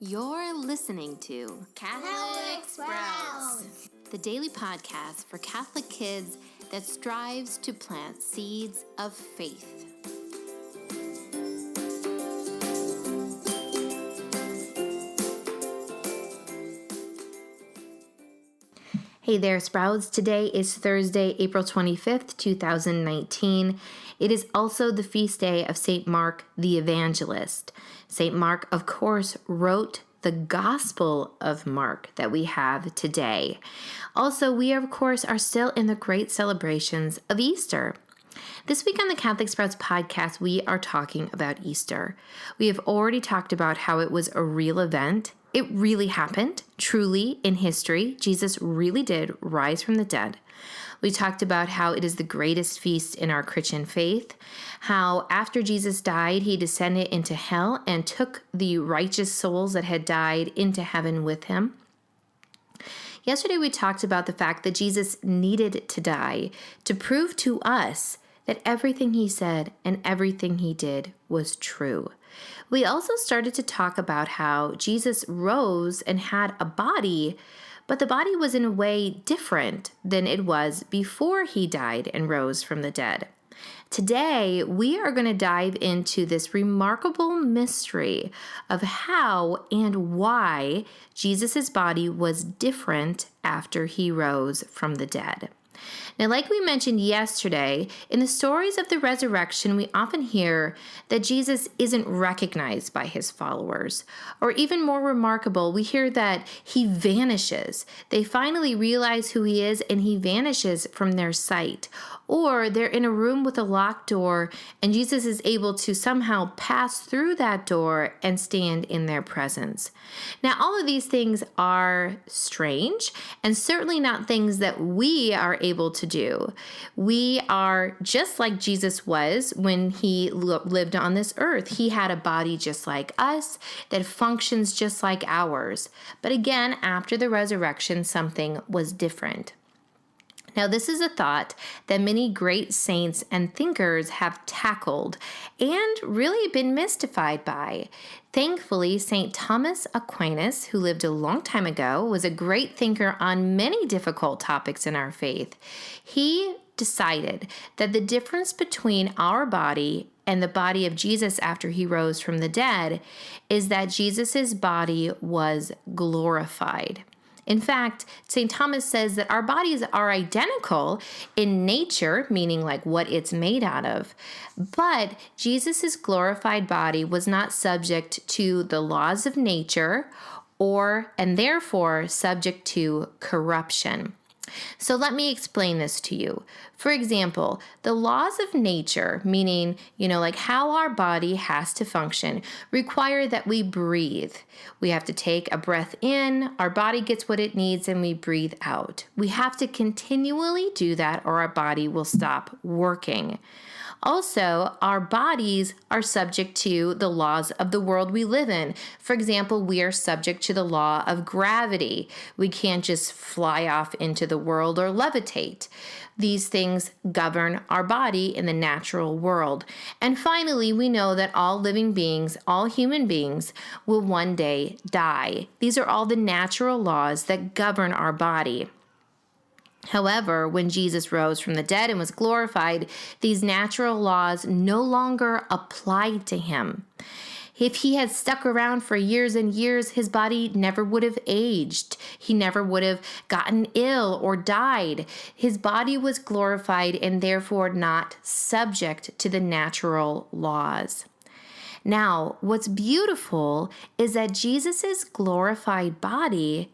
You're listening to Catholic Sprouts, the daily podcast for Catholic kids that strives to plant seeds of faith. Hey there, Sprouts. Today is Thursday, April 25th, 2019. It is also the feast day of St. Mark the Evangelist. St. Mark, of course, wrote the Gospel of Mark that we have today. Also, we, of course, are still in the great celebrations of Easter. This week on the Catholic Sprouts podcast, we are talking about Easter. We have already talked about how it was a real event. It really happened, truly, in history. Jesus really did rise from the dead. We talked about how it is the greatest feast in our Christian faith, how after Jesus died, he descended into hell and took the righteous souls that had died into heaven with him. Yesterday, we talked about the fact that Jesus needed to die to prove to us that everything he said and everything he did was true. We also started to talk about how Jesus rose and had a body, but the body was in a way different than it was before he died and rose from the dead. Today, we are going to dive into this remarkable mystery of how and why Jesus' body was different after he rose from the dead. Now, like we mentioned yesterday, in the stories of the resurrection, we often hear that Jesus isn't recognized by his followers. Or even more remarkable, we hear that he vanishes. They finally realize who he is and he vanishes from their sight. Or they're in a room with a locked door and Jesus is able to somehow pass through that door and stand in their presence. Now, all of these things are strange and certainly not things that we are able to do. We are just like Jesus was when he lived on this earth. He had a body just like us that functions just like ours. But again, after the resurrection, something was different. Now, this is a thought that many great saints and thinkers have tackled and really been mystified by. Thankfully, St. Thomas Aquinas, who lived a long time ago, was a great thinker on many difficult topics in our faith. He decided that the difference between our body and the body of Jesus after he rose from the dead is that Jesus' body was glorified. In fact, St. Thomas says that our bodies are identical in nature, meaning like what it's made out of, but Jesus' glorified body was not subject to the laws of nature and therefore subject to corruption. So let me explain this to you. For example, the laws of nature, meaning, like how our body has to function, require that we breathe. We have to take a breath in, our body gets what it needs, and we breathe out. We have to continually do that or our body will stop working. Also, our bodies are subject to the laws of the world we live in. For example, we are subject to the law of gravity. We can't just fly off into the world or levitate. These things govern our body in the natural world. And finally, we know that all living beings, all human beings, will one day die. These are all the natural laws that govern our body. However, when Jesus rose from the dead and was glorified, these natural laws no longer applied to him. If he had stuck around for years and years, his body never would have aged. He never would have gotten ill or died. His body was glorified and therefore not subject to the natural laws. Now, what's beautiful is that Jesus' glorified body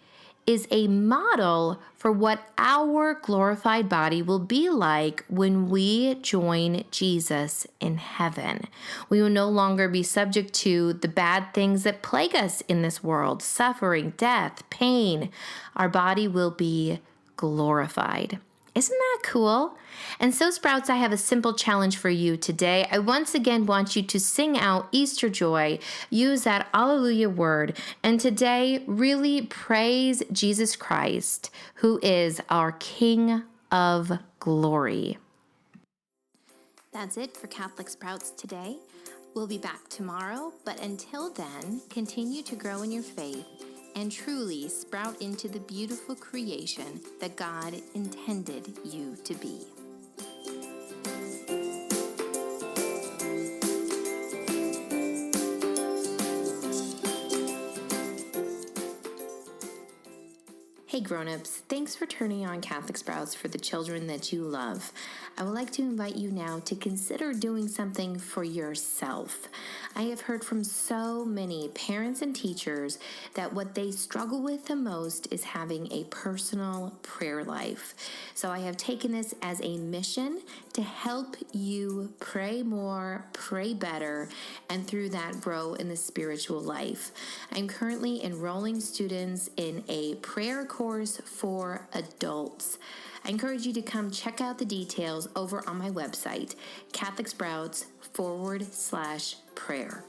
is a model for what our glorified body will be like when we join Jesus in heaven. We will no longer be subject to the bad things that plague us in this world, suffering, death, pain. Our body will be glorified. Isn't that cool? And so, Sprouts, I have a simple challenge for you today. I once again want you to sing out Easter joy, use that Alleluia word, and today really praise Jesus Christ, who is our King of glory. That's it for Catholic Sprouts today. We'll be back tomorrow, but until then, continue to grow in your faith and truly sprout into the beautiful creation that God intended you to be. Hey grown-ups, thanks for turning on Catholic Sprouts for the children that you love. I would like to invite you now to consider doing something for yourself. I have heard from so many parents and teachers that what they struggle with the most is having a personal prayer life. So I have taken this as a mission to help you pray more, pray better, and through that grow in the spiritual life. I'm currently enrolling students in a prayer course for adults. I encourage you to come check out the details over on my website, CatholicSprouts.com/prayer.